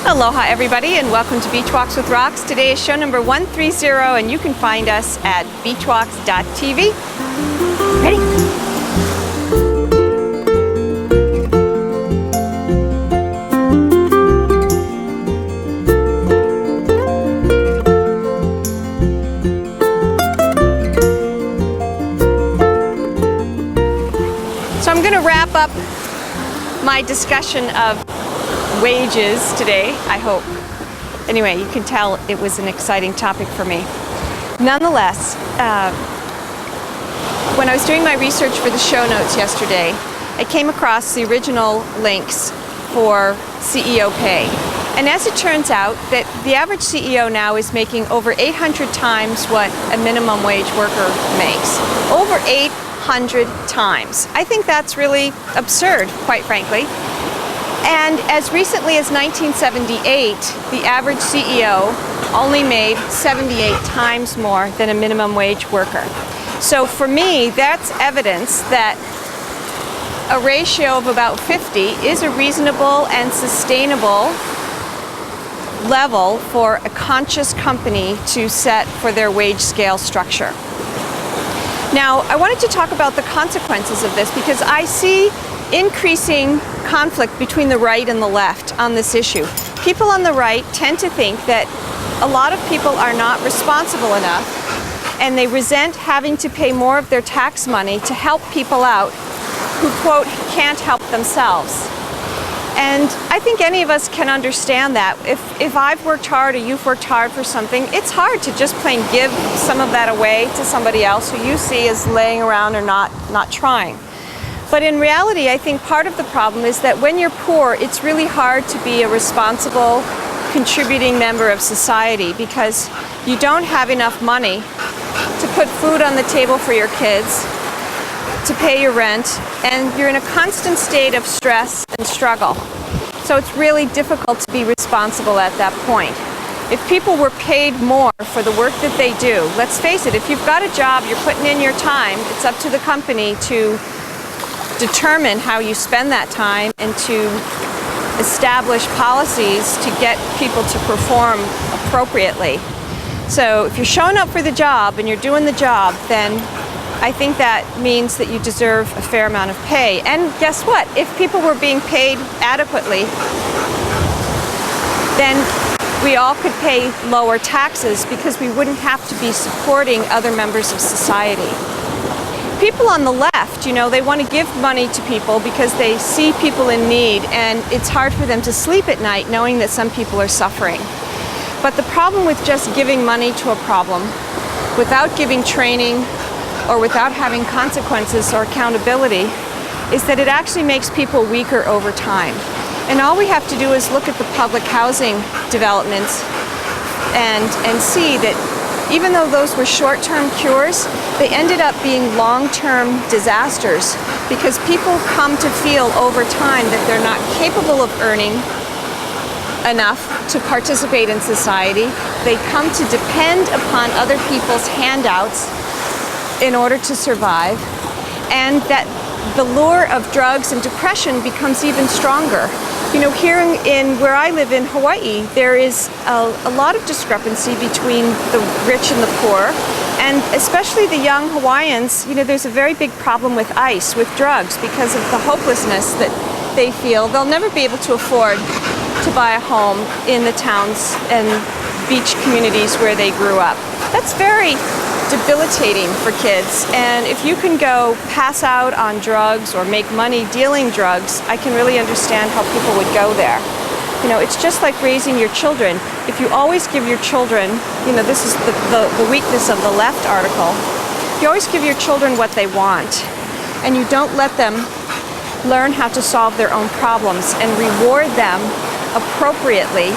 Aloha everybody and welcome to Beachwalks with Rocks. Today is show number 130 and you can find us at beachwalks.tv. Ready? So I'm going to wrap up my discussion of wages today, I hope. Anyway, you can tell it was an exciting topic for me. Nonetheless, when I was doing my research for the show notes yesterday, I came across the original links for CEO pay. And as it turns out, that the average CEO now is making over 800 times what a minimum wage worker makes. Over 800 times. I think that's really absurd, quite frankly. And as recently as 1978, the average CEO only made 78 times more than a minimum wage worker. So for me, that's evidence that a ratio of about 50 is a reasonable and sustainable level for a conscious company to set for their wage scale structure. Now, I wanted to talk about the consequences of this because I see increasing conflict between the right and the left on this issue. People on the right tend to think that a lot of people are not responsible enough and they resent having to pay more of their tax money to help people out who, quote, can't help themselves. And I think any of us can understand that. If I've worked hard or you've worked hard for something, it's hard to just plain give some of that away to somebody else who you see as laying around or not trying. But in reality, I think part of the problem is that when you're poor, it's really hard to be a responsible, contributing member of society because you don't have enough money to put food on the table for your kids, to pay your rent, and you're in a constant state of stress and struggle. So it's really difficult to be responsible at that point. If people were paid more for the work that they do, let's face it, if you've got a job, you're putting in your time, it's up to the company to determine how you spend that time and to establish policies to get people to perform appropriately. So if you're showing up for the job and you're doing the job, then I think that means that you deserve a fair amount of pay. And guess what? If people were being paid adequately, then we all could pay lower taxes because we wouldn't have to be supporting other members of society. People on the left, you know, they want to give money to people because they see people in need and it's hard for them to sleep at night knowing that some people are suffering. But the problem with just giving money to a problem without giving training or without having consequences or accountability is that it actually makes people weaker over time. And all we have to do is look at the public housing developments and see that even though those were short-term cures, they ended up being long-term disasters because people come to feel over time that they're not capable of earning enough to participate in society. They come to depend upon other people's handouts in order to survive, and that the lure of drugs and depression becomes even stronger. You know, here in where I live in Hawaii, there is a lot of discrepancy between the rich and the poor, and especially the young Hawaiians. You know, there's a very big problem with ICE, with drugs, because of the hopelessness that they feel. They'll never be able to afford to buy a home in the towns and beach communities where they grew up. That's very debilitating for kids, and if you can go pass out on drugs or make money dealing drugs, I can really understand how people would go there. You know, it's just like raising your children. If you always give your children, you know, this is the weakness of the left article, you always give your children what they want and you don't let them learn how to solve their own problems and reward them appropriately,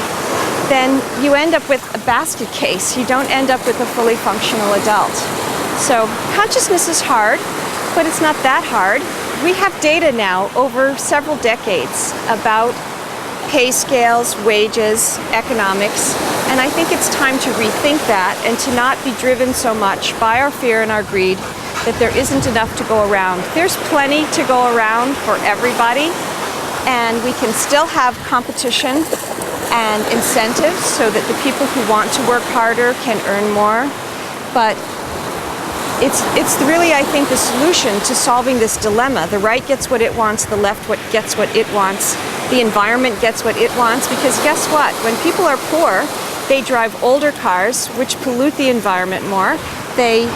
then you end up with a basket case. You don't end up with a fully functional adult. So consciousness is hard, but it's not that hard. We have data now over several decades about pay scales, wages, economics, and I think it's time to rethink that and to not be driven so much by our fear and our greed that there isn't enough to go around. There's plenty to go around for everybody, and we can still have competition and incentives so that the people who want to work harder can earn more. But it's really, I think, the solution to solving this dilemma. The right gets what it wants, the left gets what it wants, the environment gets what it wants, because guess what? When people are poor, they drive older cars, which pollute the environment more. They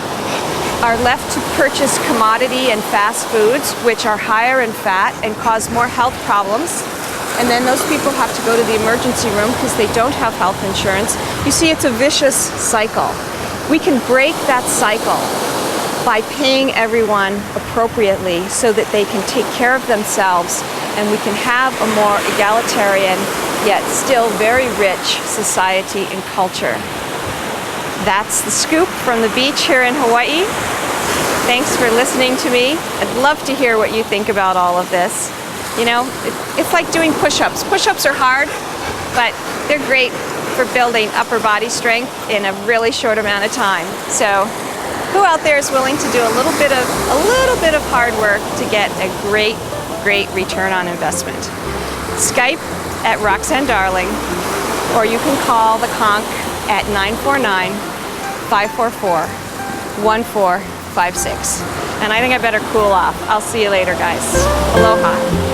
are left to purchase commodity and fast foods, which are higher in fat and cause more health problems. And then those people have to go to the emergency room because they don't have health insurance. You see, it's a vicious cycle. We can break that cycle by paying everyone appropriately so that they can take care of themselves, and we can have a more egalitarian yet still very rich society and culture. That's the scoop from the beach here in Hawaii. Thanks for listening to me. I'd love to hear what you think about all of this. You know, it's like doing push-ups. Push-ups are hard, but they're great for building upper body strength in a really short amount of time. So who out there is willing to do a little bit of hard work to get a great return on investment? Skype at Roxanne Darling, or you can call the conch at 949-544-1456. And I think I better cool off. I'll see you later, guys. Aloha.